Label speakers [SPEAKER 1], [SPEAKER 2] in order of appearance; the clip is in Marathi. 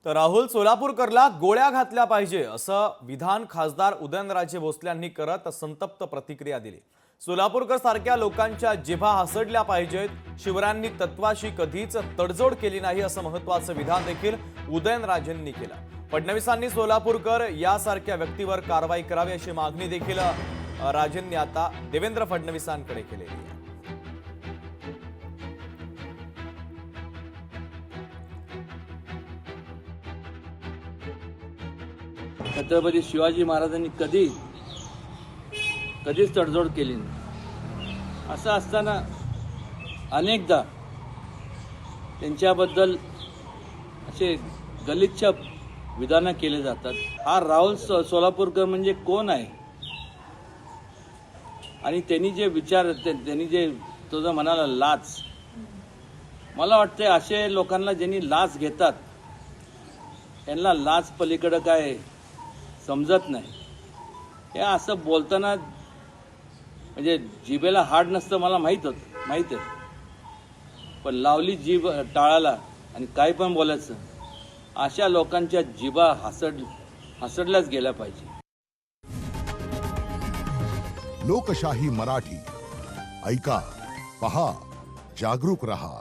[SPEAKER 1] तर राहुल सोलापूरकरला गोळ्या घातल्या पाहिजे असं विधान खासदार उदयनराजे भोसले यांनी करत संतप्त प्रतिक्रिया दिली। सोलापूरकर सारख्या लोकांच्या जिभा हसडल्या पाहिजेत। शिवरायांनी तत्वाशी कधीच तडजोड केली नाही असं महत्त्वाचं विधान देखील उदयनराजेंनी केलं। फडणवीसांनी सोलापूरकर यासारख्या व्यक्तीवर कारवाई करावी अशी मागणी देखील राजेंनी आता देवेंद्र फडणवीसांकडे केलेली आहे।
[SPEAKER 2] छत्रपती शिवाजी महाराजांनी कधीच तडजोड केली नाही। असं असताना अनेकदा त्यांच्याबद्दल असे गलिच्छ विधानं केले जातात। हा राहुल सोलापूरकर म्हणजे कोण आहे आणि त्यांनी जे विचार त्यांनी जे तो जो म्हणाला लाच, मला वाटते असे लोकांना ज्यांनी लाच घेतात त्यांना लाच पलीकडे काय समजत नाही। हे असं बोलताना म्हणजे जिभेला हाड नसतं मला माहीत आहे, पण लावली जीभ टाळाला आणि काही पण बोलायचं, अशा लोकांच्या जिभा हसडल्याच गेल्या पाहिजे।
[SPEAKER 3] लोकशाही मराठी ऐका, पहा, जागरूक रहा।